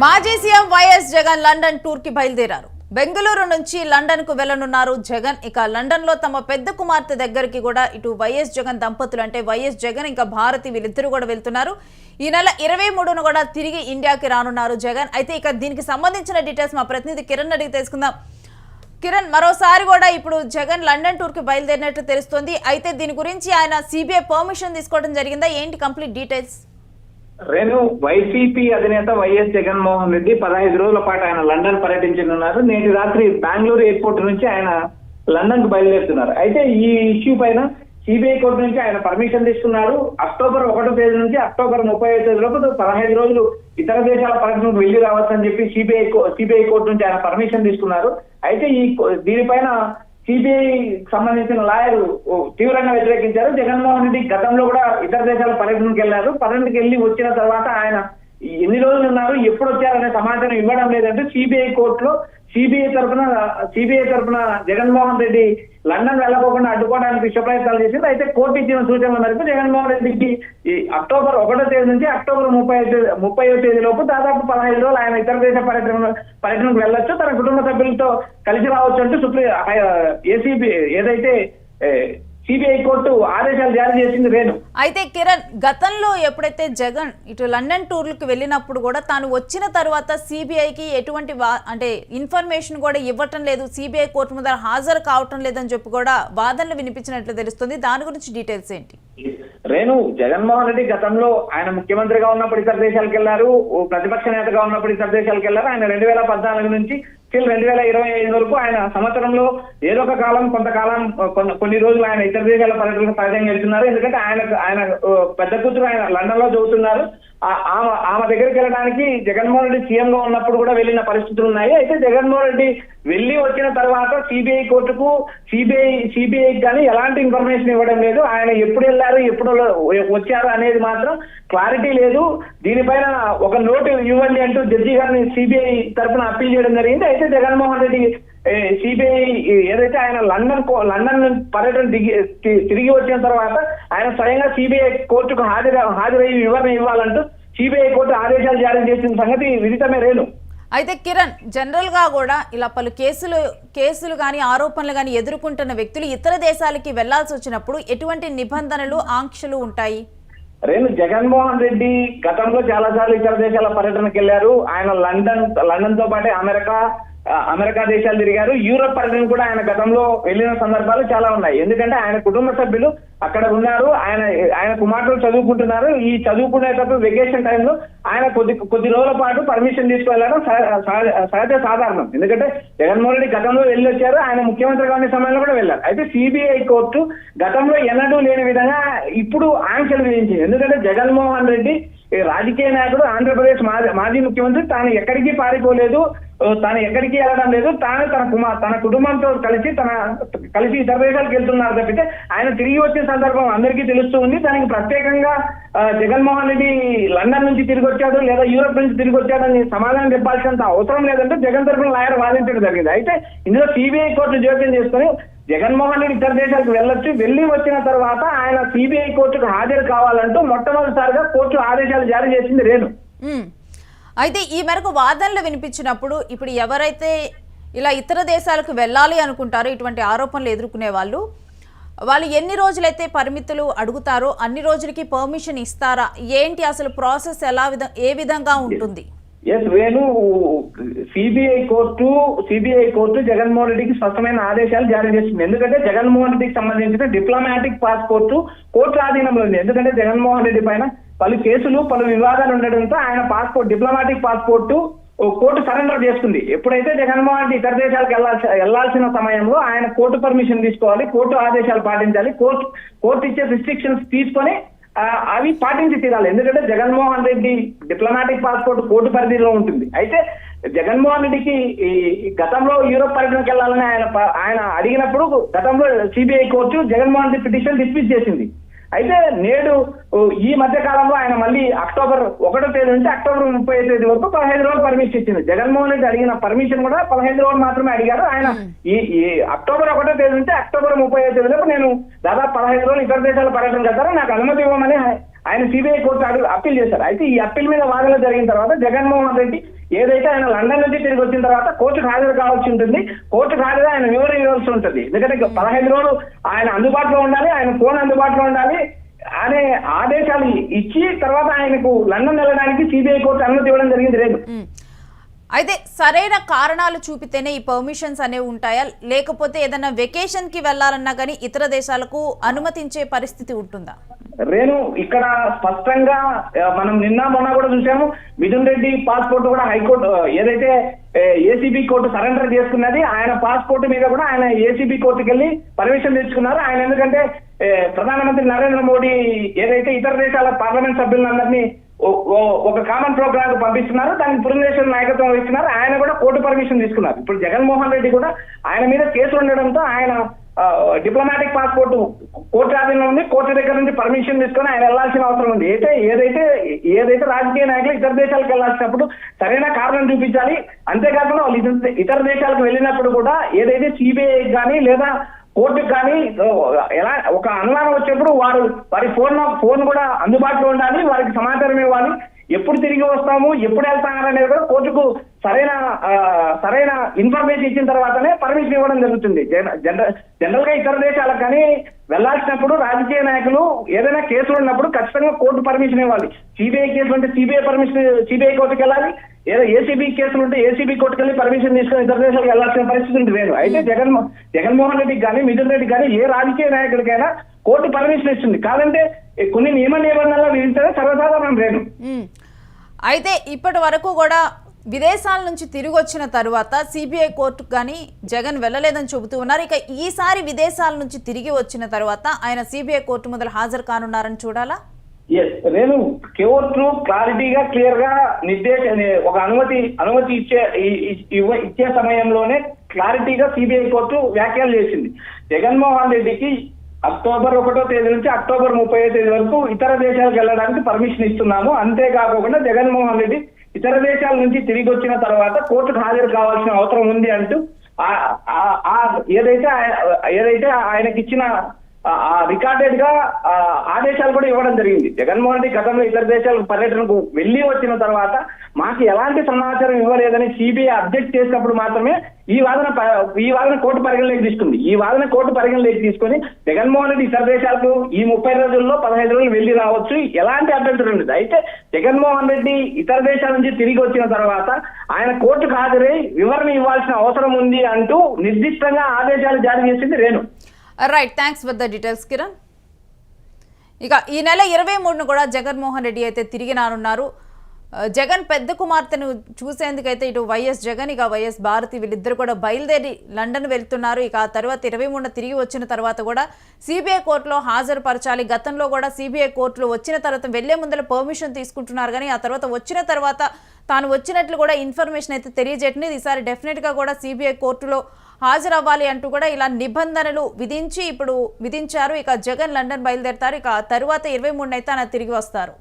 మాజీ CM YS Jagan London tour కి బయలుదేరారు. బెంగళూరు నుంచి లండన్ కు వెళ్లనున్నారు జగన్. ఇక లండన్ లో తమ పెద్ద కుమార్తె దగ్గరికి కూడా ఇటు వైఎస్ జగన్ దంపతులు అంటే వైఎస్ జగన్ ఇంకా భారతి వీళ్ళిద్దరూ కూడా వెళ్తున్నారు. ఈ నెల 23న కూడా తిరిగి ఇండియాకి రానున్నారు జగన్. అయితే ఇక దీనికి సంబంధించిన డీటెయిల్స్ మా ప్రతినిధి కిరణ్ అడిగి తెలుసుకుందాం. కిరణ్, మరోసారి కూడా ఇప్పుడు జగన్ లండన్ టూర్ కి బయలుదేరినట్టు తెలుస్తోంది. అయితే దీని గురించి ఆయన సిబిఐ పర్మిషన్ తీసుకోవడం జరిగిందా? ఏంటి కంప్లీట్ డీటెయిల్స్? రేణు, వైసీపీ అధినేత వైఎస్ జగన్మోహన్ రెడ్డి 15 రోజుల పాటు ఆయన లండన్ పర్యటించనున్నారు. నేటి రాత్రి బెంగళూరు ఎయిర్పోర్ట్ నుంచి ఆయన లండన్ కు బయలుదేరుతున్నారు. అయితే ఈ ఇష్యూ పైన సిబిఐ కోర్టు నుంచి ఆయన పర్మిషన్ తీసుకున్నారు. అక్టోబర్ 1వ తేదీ నుంచి అక్టోబర్ 35 తేదీ లోపు 15 రోజులు ఇతర దేశాల పర్యటనకు వెళ్లి రావచ్చని చెప్పి సిబిఐ కోర్టు నుంచి ఆయన పర్మిషన్ తీసుకున్నారు. అయితే దీనిపైన సిబిఐ సంబంధించిన లాయర్ తీవ్రంగా వ్యతిరేకించారు. జగన్మోహన్ రెడ్డి గతంలో కూడా ఇతర దేశాల పర్యటనకు వెళ్లారు. పర్యటనకు వెళ్లి వచ్చిన తర్వాత ఆయన ఎన్ని రోజులు ఉన్నారు, ఎప్పుడు వచ్చారనే సమాచారం ఇవ్వడం లేదంటే సిబిఐ కోర్టులో సిబిఐ తరఫున జగన్మోహన్ రెడ్డి లండన్ వెళ్లకోకుండా అడ్డుకోవడానికి విశ్వ ప్రయత్నాలు చేసింది. అయితే కోర్టు ఇచ్చిన సూచనల మేరకు జగన్మోహన్ రెడ్డికి ఈ అక్టోబర్ 1వ తేదీ నుంచి అక్టోబర్ 30వ తేదీ లోపు దాదాపు 15 రోజులు ఆయన ఇతర దేశ పర్యటనకు వెళ్ళొచ్చు, తన కుటుంబ సభ్యులతో కలిసి రావచ్చు అంటూ ఏసీబీ ఏదైతే సిబిఐ కోర్టు ఆదేశాలు జారీ చేసింది. రేణు, అయితే కిరణ్, గతంలో ఎప్పుడైతే జగన్ ఇటు లండన్ టూర్లకు వెళ్ళినప్పుడు కూడా తాను వచ్చిన తర్వాత సిబిఐకి ఎటువంటి అంటే ఇన్ఫర్మేషన్ కూడా ఇవ్వటం లేదు, సిబిఐ కోర్టు ముందర హాజరు కావటం లేదని చెప్పి కూడా వాదనలు వినిపించినట్లు తెలుస్తుంది. దాని గురించి డీటెయిల్స్ ఏంటి? రేణు, జగన్మోహన్ రెడ్డి గతంలో ఆయన ముఖ్యమంత్రిగా ఉన్నప్పుడు ఇతర దేశాలకు వెళ్లారు, ప్రతిపక్ష నేతగా ఉన్నప్పుడు ఇతర దేశాలకు వెళ్లారు. ఆయన 2014 నుంచి 2025 వరకు ఆయన సంవత్సరంలో ఏదో ఒక కాలం కొంతకాలం కొన్ని రోజులు ఆయన ఇతర దేశాల పర్యటనకు సహజంగా వెళ్తున్నారు. ఎందుకంటే ఆయన పెద్ద కూతురు ఆయన లండన్ లో చదువుతున్నారు. ఆమె దగ్గరికి వెళ్ళడానికి జగన్మోహన్ రెడ్డి సీఎం గా ఉన్నప్పుడు కూడా వెళ్ళిన పరిస్థితులు ఉన్నాయి. అయితే జగన్మోహన్ రెడ్డి వెళ్లి వచ్చిన తర్వాత సిబిఐ కోర్టుకు సిబిఐ కానీ ఎలాంటి ఇన్ఫర్మేషన్ ఇవ్వడం లేదు. ఆయన ఎప్పుడు వెళ్ళారు, ఎప్పుడు వచ్చారు అనేది మాత్రం క్లారిటీ లేదు. దీనిపైన ఒక నోటు ఇవ్వండి అంటూ జడ్జి గారిని సిబిఐ తరఫున అప్పీల్ చేయడం జరిగింది. అయితే జగన్మోహన్ రెడ్డి సిబిఐ ఏదైతే ఆయన లండన్ పర్యటన తిరిగి వచ్చిన తర్వాత ఆయన స్వయంగా సిబిఐ కోర్టుకు హాజరయ్యి వివరణ ఇవ్వాలంటూ సిబిఐ కోర్టు ఆదేశాలు జారీ చేసిన సంగతి విదితమే. రేణు, అయితే కిరణ్, జనరల్ గా కూడా ఇలా పలు కేసులు కానీ ఆరోపణలు కానీ ఎదుర్కొంటున్న వ్యక్తులు ఇతర దేశాలకి వెళ్లాల్సి వచ్చినప్పుడు ఎటువంటి నిబంధనలు ఆంక్షలు ఉంటాయి? రేణు, జగన్మోహన్ రెడ్డి గతంలో చాలా సార్లు ఇతర దేశాల పర్యటనకు వెళ్లారు. ఆయన లండన్ తో పాటే అమెరికా దేశాలు తిరిగారు. యూరోప్ పర్యటన కూడా ఆయన గతంలో వెళ్ళిన సందర్భాలు చాలా ఉన్నాయి. ఎందుకంటే ఆయన కుటుంబ సభ్యులు అక్కడ ఉన్నారు, ఆయన కుమార్తెలు చదువుకుంటున్నారు. ఈ చదువుకునేటప్పుడు వెకేషన్ టైంలో ఆయన కొద్ది రోజుల పాటు పర్మిషన్ తీసుకువెళ్ళడం సహజ సాధారణం. ఎందుకంటే జగన్మోహన్ రెడ్డి గతంలో వెళ్ళి వచ్చారు, ఆయన ముఖ్యమంత్రిగా ఉన్న సమయంలో కూడా వెళ్ళారు. అయితే సిబిఐ కోర్టు గతంలో ఎన్నడూ లేని విధంగా ఇప్పుడు ఆంక్షలు విధించింది. ఎందుకంటే జగన్మోహన్ రెడ్డి రాజకీయ నాయకుడు, ఆంధ్రప్రదేశ్ మాజీ ముఖ్యమంత్రి, తాను ఎక్కడికి పారిపోలేదు, తాను ఎక్కడికి వెళ్ళడం లేదు, తాను తన కుటుంబంతో కలిసి ఇతర దేశాలకు వెళ్తున్నారు తప్పితే ఆయన తిరిగి వచ్చిన సందర్భం అందరికీ తెలుస్తూ ఉంది. దానికి ప్రత్యేకంగా జగన్మోహన్ రెడ్డి లండన్ నుంచి తిరిగి వచ్చాడు లేదా యూరోప్ నుంచి తిరిగి వచ్చాడని సమాధానం చెప్పాల్సినంత అవసరం లేదంటే జగన్ తరఫున లాయర్ వాదించడం జరిగింది. అయితే ఇందులో సిబిఐ కోర్టు జోక్యం చేసుకుని జగన్మోహన్ రెడ్డి ఇతర దేశాలకు వెళ్ళొచ్చు, వెళ్ళి వచ్చిన తర్వాత ఆయన సిబిఐ కోర్టుకు హాజరు కావాలంటూ మొట్టమొదటిసారిగా కోర్టు ఆదేశాలు జారీ చేసింది. రేణు, అయితే ఈ మేరకు వాదనలు వినిపించినప్పుడు ఇప్పుడు ఎవరైతే ఇలా ఇతర దేశాలకు వెళ్ళాలి అనుకుంటారో ఇటువంటి ఆరోపణలు ఎదుర్కొనే వాళ్ళు ఎన్ని రోజులైతే పరిమితులు అడుగుతారో అన్ని రోజులకి పర్మిషన్ ఇస్తారా? ఏంటి అసలు ప్రాసెస్ ఏ విధంగా ఉంటుంది? వేణు, సిబిఐ కోర్టు జగన్మోహన్ రెడ్డికి స్పష్టమైన ఆదేశాలు జారీ చేసింది. ఎందుకంటే జగన్మోహన్ రెడ్డికి సంబంధించిన డిప్లొమాటిక్ పాస్పోర్టు కోర్టు ఆధీనంలో ఉంది. ఎందుకంటే జగన్మోహన్ రెడ్డి పైన పలు కేసులు, పలు వివాదాలు ఉండడంతో ఆయన డిప్లొమాటిక్ పాస్పోర్టు కోర్టు సరెండర్ చేసుకుంది. ఎప్పుడైతే జగన్మోహన్ రెడ్డి ఇతర దేశాలకు వెళ్లాల్సిన సమయంలో ఆయన కోర్టు పర్మిషన్ తీసుకోవాలి, కోర్టు ఆదేశాలు పాటించాలి, కోర్టు ఇచ్చే రిస్ట్రిక్షన్స్ తీసుకొని అవి పాటించి తీరాలి. ఎందుకంటే Jaganmohan Reddy diplomatic passport court పరిధిలో ఉంటుంది. అయితే జగన్మోహన్ రెడ్డికి గతంలో యూరోప్ పర్యటనకు వెళ్లాలని ఆయన అడిగినప్పుడు గతంలో CBI court Jaganmohan Reddy petition dismiss చేసింది. అయితే నేడు ఈ మధ్య కాలంలో ఆయన మళ్ళీ అక్టోబర్ 1వ తేదీ నుంచి అక్టోబర్ 30వ తేదీ వరకు 15 రోజులు పర్మిషన్ ఇచ్చింది. జగన్మోహన్ రెడ్డి అడిగిన పర్మిషన్ కూడా 15 రోజులు మాత్రమే అడిగారు. ఆయన ఈ అక్టోబర్ 1వ తేదీ నుంచి అక్టోబర్ 30వ తేదీ వరకు నేను దాదాపు 15 రోజులు ఇతర దేశాల పర్యటన చేస్తారు, నాకు అనుమతి ఇవ్వమని ఆయన సిబిఐ కోర్టు అప్పీల్ చేశారు. అయితే ఈ అప్పీల్ మీద వాదన జరిగిన తర్వాత జగన్మోహన్ రెడ్డి ఏదైతే ఆయన లండన్ నుంచి తిరిగి వచ్చిన తర్వాత కోర్టుకు హాజరు కావాల్సి ఉంటుంది. కోర్టుకు హాజరు ఆయన వివరణ ఇవ్వాల్సి ఉంటుంది. ఎందుకంటే 15 రోజులు ఆయన అందుబాటులో ఉండాలి, ఆయన ఫోన్ అందుబాటులో ఉండాలి అనే ఆదేశాలు ఇచ్చి తర్వాత ఆయనకు లండన్ వెళ్ళడానికి సిబిఐ కోర్టు అనుమతి ఇవ్వడం జరిగింది. రేపు అయితే సరైన కారణాలు చూపితేనే ఈ పర్మిషన్స్ అనేవి ఉంటాయా, లేకపోతే ఏదైనా వెకేషన్ కి వెళ్ళాలన్నా కానీ ఇతర దేశాలకు అనుమతించే పరిస్థితి ఉంటుందా? రేణు, ఇక్కడ స్పష్టంగా మనం నిన్న మొన్న కూడా చూసాము. మిథున్ రెడ్డి పాస్పోర్ట్ కూడా హైకోర్టు ఏదైతే ఏసీబీ కోర్టు సరెండర్ చేసుకున్నది, ఆయన పాస్పోర్ట్ మీద కూడా ఆయన ఏసీబీ కోర్టుకి వెళ్ళి పర్మిషన్ తెచ్చుకున్నారు. ఆయన ఎందుకంటే ప్రధానమంత్రి నరేంద్ర మోడీ ఏదైతే ఇతర దేశాల పార్లమెంట్ సభ్యులందరినీ ఒక కామన్ ప్రోగ్రామ్ పంపిస్తున్నారు, దానికి పురంధేశ్వరి నాయకత్వం వహిస్తున్నారు. ఆయన కూడా కోర్టు పర్మిషన్ తీసుకున్నారు. ఇప్పుడు జగన్మోహన్ రెడ్డి కూడా ఆయన మీద కేసు ఉండడంతో ఆయన డిప్లొమాటిక్ పాస్పోర్ట్ కోర్టు ఆధీనంలో ఉంది. కోర్టు దగ్గర నుంచి పర్మిషన్ తీసుకొని ఆయన వెళ్లాల్సిన అవసరం ఉంది. ఏదైతే రాజకీయ నాయకులు ఇతర దేశాలకు వెళ్లాల్సినప్పుడు సరైన కారణం చూపించాలి. అంతేకాకుండా వాళ్ళు ఇతర దేశాలకు వెళ్ళినప్పుడు కూడా ఏదైతే సిబిఐ కానీ లేదా కోర్టుకు కానీ ఎలా ఒక అనుమానం వచ్చినప్పుడు వారి ఫోన్ కూడా అందుబాటులో ఉండాలి, వారికి సమాచారం ఇవ్వాలి. ఎప్పుడు తిరిగి వస్తాము, ఎప్పుడు వెళ్తామనేది కూడా కోర్టుకు సరైన ఇన్ఫర్మేషన్ ఇచ్చిన తర్వాతనే పర్మిషన్ ఇవ్వడం జరుగుతుంది. జనరల్ గా ఇతర దేశాలకు కానీ వెళ్లాల్సినప్పుడు రాజకీయ నాయకులు ఏదైనా కేసులు ఉన్నప్పుడు ఖచ్చితంగా కోర్టు పర్మిషన్ ఇవ్వాలి. సిబిఐ కేసులు ఉంటే సిబిఐ కోర్టుకు వెళ్ళాలి, ఏదో ఏసీబీ కేసులు ఉంటే ఏసీబీ కోర్టుకు వెళ్ళి పర్మిషన్ తీసుకొని ఇతర దేశాలకు వెళ్లాల్సిన పరిస్థితి ఉంది. లేదు అయితే జగన్మోహన్ రెడ్డికి కానీ మిథున్ రెడ్డి కానీ ఏ రాజకీయ నాయకుడికైనా కోర్టు పర్మిషన్ ఇస్తుంది. కాదంటే కొన్ని నిబంధనలు విధించడం సర్వసాధారణం. లేదు అయితే ఇప్పటి వరకు కూడా విదేశాల నుంచి తిరిగి వచ్చిన తర్వాత సిబిఐ కోర్టుకు కానీ జగన్ వెళ్ళలేదని చెబుతూ ఉన్నారు. ఇక ఈసారి విదేశాల నుంచి తిరిగి వచ్చిన తర్వాత ఆయన సిబిఐ కోర్టు ముందర హాజరు కానున్నారని చూడాలా? నేను కోర్టు క్లారిటీగా క్లియర్ గా ఒక అనుమతి ఇచ్చే సమయంలోనే క్లారిటీగా సిబిఐ కోర్టు వ్యాఖ్యలు చేసింది. జగన్మోహన్ రెడ్డికి అక్టోబర్ 1వ తేదీ నుంచి అక్టోబర్ 30వ తేదీ వరకు ఇతర దేశాలకు వెళ్ళడానికి పర్మిషన్ ఇస్తున్నాము. అంతేకాకుండా జగన్మోహన్ రెడ్డి ఇతర దేశాల నుంచి తిరిగి వచ్చిన తర్వాత కోర్టుకు హాజరు కావాల్సిన అవసరం ఉంది అంటూ ఏదైతే ఆయనకిచ్చిన రికార్డెడ్ గా ఆదేశాలు కూడా ఇవ్వడం జరిగింది. జగన్మోహన్ రెడ్డి గతంలో ఇతర దేశాలకు పర్యటనకు వెళ్లి వచ్చిన తర్వాత మాకు ఎలాంటి సమాచారం ఇవ్వలేదని సిబిఐ అబ్జెక్ట్ చేసినప్పుడు మాత్రమే ఈ వాదన కోర్టు పరిగణలోకి తీసుకుంది. ఈ వాదన కోర్టు పరిగణలోకి తీసుకొని జగన్మోహన్ రెడ్డి ఇతర దేశాలకు ఈ 30 రోజుల్లో 15 రోజులు వెళ్లి రావచ్చు, ఎలాంటి అభ్యంతరం ఉండదు. అయితే జగన్మోహన్ రెడ్డి ఇతర దేశాల నుంచి తిరిగి వచ్చిన తర్వాత ఆయన కోర్టుకు హాజరై వివరణ ఇవ్వాల్సిన అవసరం ఉంది అంటూ నిర్దిష్టంగా ఆదేశాలు జారీ చేసింది. Renu, right, thanks for the details Kiran. ఇక ఈ నెల 23ను కూడా జగన్మోహన్ రెడ్డి అయితే తిరిగి రానున్నారు. జగన్ పెద్ద కుమార్తెను చూసేందుకైతే ఇటు వైఎస్ జగన్ ఇక వైఎస్ భారతి వీళ్ళిద్దరు కూడా బయలుదేరి లండన్ వెళ్తున్నారు. ఇక ఆ తర్వాత 23న తిరిగి వచ్చిన తర్వాత కూడా సిబిఐ కోర్టులో హాజరుపరచాలి. గతంలో కూడా సిబిఐ కోర్టులో వచ్చిన తర్వాత వెళ్లే ముందర పర్మిషన్ తీసుకుంటున్నారు, కానీ ఆ తర్వాత వచ్చిన తర్వాత తాను వచ్చినట్లు కూడా ఇన్ఫర్మేషన్ అయితే తెలియజేయట్లేదు. ఈసారి డెఫినెట్గా కూడా సిబిఐ కోర్టులో హాజరవ్వాలి అంటూ కూడా ఇలా నిబంధనలు విధించారు. ఇక జగన్ లండన్ బయలుదేరతారు. ఇక ఆ తర్వాత 23న అయితే ఆయన తిరిగి వస్తారు.